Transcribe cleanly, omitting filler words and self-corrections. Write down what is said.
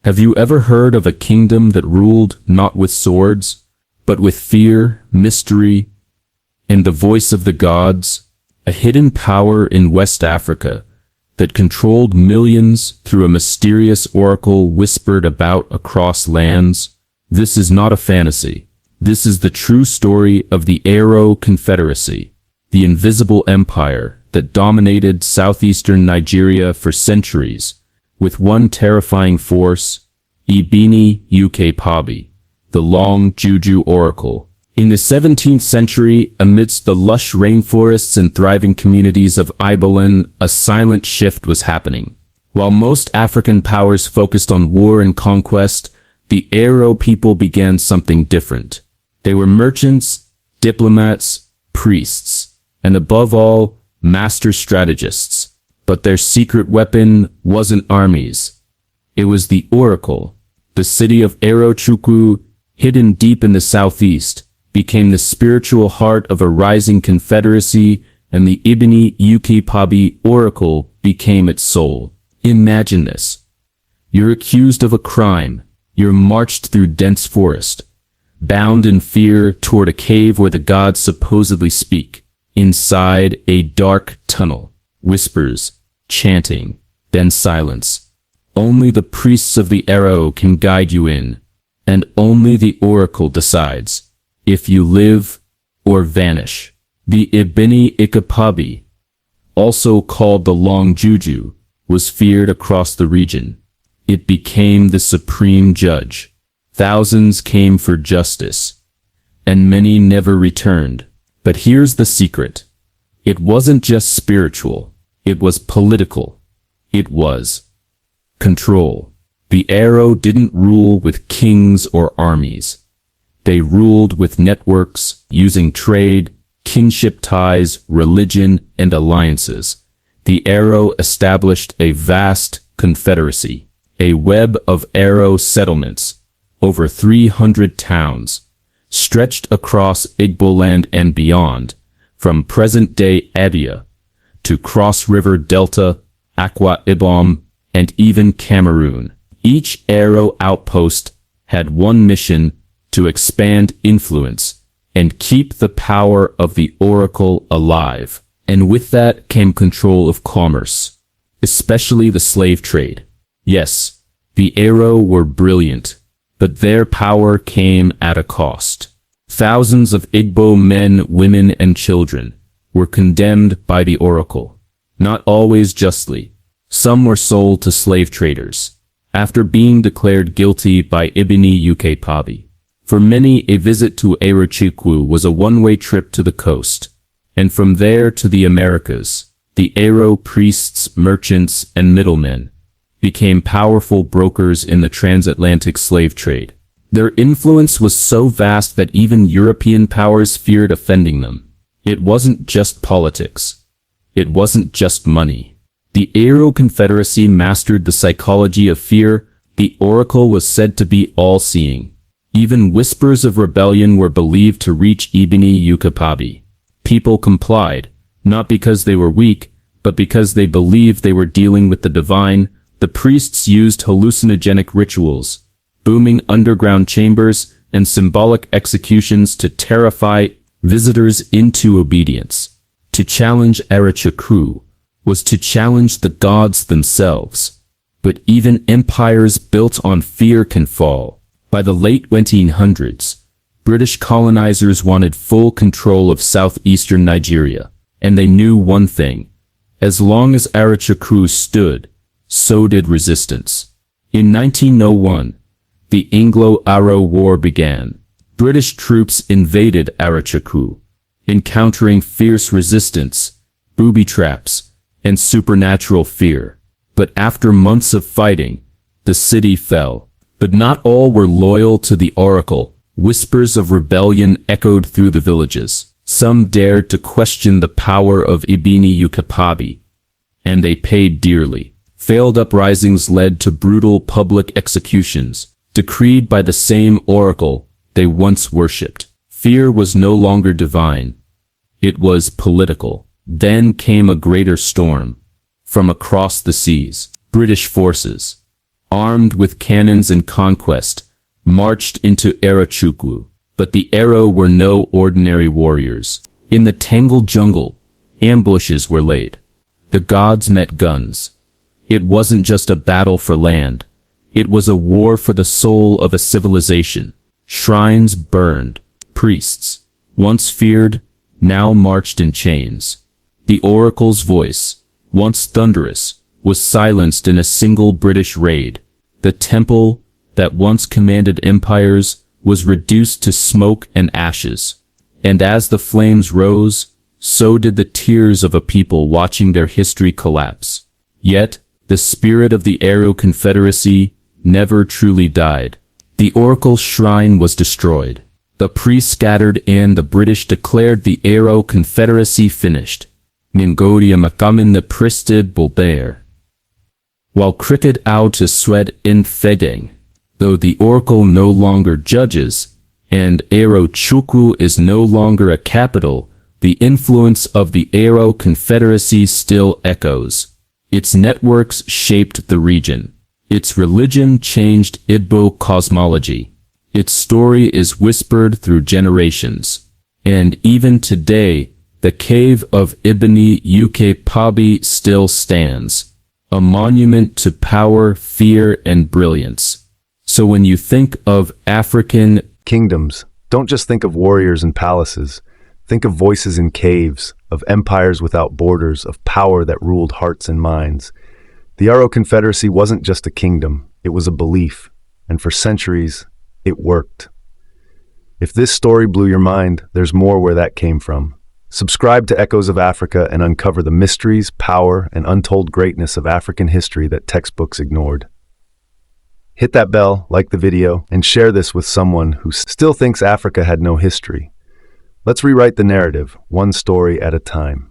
Have you ever heard of a kingdom that ruled not with swords, but with fear, mystery, and the voice of the gods? A hidden power in West Africa that controlled millions through a mysterious oracle whispered about across lands. This is not a fantasy. This is the true story of the Aro Confederacy, the invisible empire that dominated southeastern Nigeria for centuries, with one terrifying force, Ibini Ukpabi, the long Juju oracle. In the 17th century, amidst the lush rainforests and thriving communities of Igbo, a silent shift was happening. While most African powers focused on war and conquest, the Aro people began something different. They were merchants, diplomats, priests, and above all, master strategists. But their secret weapon wasn't armies. It was the oracle. The city of Arochukwu, hidden deep in the southeast, became the spiritual heart of a rising confederacy, and the Ibini Ukpabi oracle became its soul. Imagine this. You're accused of a crime. You're marched through dense forest, bound in fear toward a cave where the gods supposedly speak. Inside a dark tunnel, whispers, chanting, then silence. Only the priests of the Aro can guide you in, and only the oracle decides if you live or vanish. The Ibini Ukpabi, also called the Long Juju, was feared across the region. It became the supreme judge. Thousands came for justice, and many never returned. But here's the secret. It wasn't just spiritual. It was political. It was control. The Aro didn't rule with kings or armies. They ruled with networks, using trade, kinship ties, religion, and alliances. The Aro established a vast confederacy, a web of Aro settlements, over 300 towns, stretched across Igbo land and beyond, from present-day Abia to Cross-River Delta, Akwa Ibom, and even Cameroon. Each Aro outpost had one mission: to expand influence and keep the power of the oracle alive. And with that came control of commerce, especially the slave trade. Yes, the Aro were brilliant, but their power came at a cost. Thousands of Igbo men, women, and children were condemned by the oracle, not always justly. Some were sold to slave traders, after being declared guilty by Ibini Ukpabi. For many, a visit to Arochukwu was a one-way trip to the coast, and from there to the Americas. The Aro priests, merchants, and middlemen became powerful brokers in the transatlantic slave trade. Their influence was so vast that even European powers feared offending them. It wasn't just politics. It wasn't just money. The Aro Confederacy mastered the psychology of fear. The oracle was said to be all-seeing. Even whispers of rebellion were believed to reach Ibini Ukpabi. People complied, not because they were weak, but because they believed they were dealing with the divine. The priests used hallucinogenic rituals, booming underground chambers, and symbolic executions to terrify visitors into obedience. To challenge Arochukwu was to challenge the gods themselves. But even empires built on fear can fall. By the late 1800s, British colonizers wanted full control of southeastern Nigeria, and they knew one thing: as long as Arochukwu stood, so did resistance. In 1901, the Anglo-Aro War began. British troops invaded Arochukwu, encountering fierce resistance, booby traps, and supernatural fear. But after months of fighting, the city fell. But not all were loyal to the oracle. Whispers of rebellion echoed through the villages. Some dared to question the power of Ibini Ukpabi, and they paid dearly. Failed uprisings led to brutal public executions, decreed by the same oracle they once worshipped. Fear was no longer divine. It was political. Then came a greater storm. From across the seas, British forces, armed with cannons and conquest, marched into Arochukwu. But the Aro were no ordinary warriors. In the tangled jungle, ambushes were laid. The gods met guns. It wasn't just a battle for land. It was a war for the soul of a civilization. Shrines burned. Priests, once feared, now marched in chains. The oracle's voice, once thunderous, was silenced in a single British raid. The temple, that once commanded empires, was reduced to smoke and ashes. And as the flames rose, so did the tears of a people watching their history collapse. Yet, the spirit of the Aro Confederacy never truly died. The oracle's shrine was destroyed. The priests scattered and the British declared the Aro Confederacy finished. Ningodia makamin the pristid bulbear. While cricket out is sweat in fedeng, though the oracle no longer judges, and Arochukwu is no longer a capital, the influence of the Aro Confederacy still echoes. Its networks shaped the region. Its religion changed Igbo cosmology. Its story is whispered through generations. And even today, the cave of Ibini Ukpabi still stands, a monument to power, fear, and brilliance. So when you think of African kingdoms, don't just think of warriors and palaces. Think of voices in caves, of empires without borders, of power that ruled hearts and minds. The Aro Confederacy wasn't just a kingdom, it was a belief, and for centuries, it worked. If this story blew your mind, there's more where that came from. Subscribe to Echoes of Africa and uncover the mysteries, power, and untold greatness of African history that textbooks ignored. Hit that bell, like the video, and share this with someone who still thinks Africa had no history. Let's rewrite the narrative, one story at a time.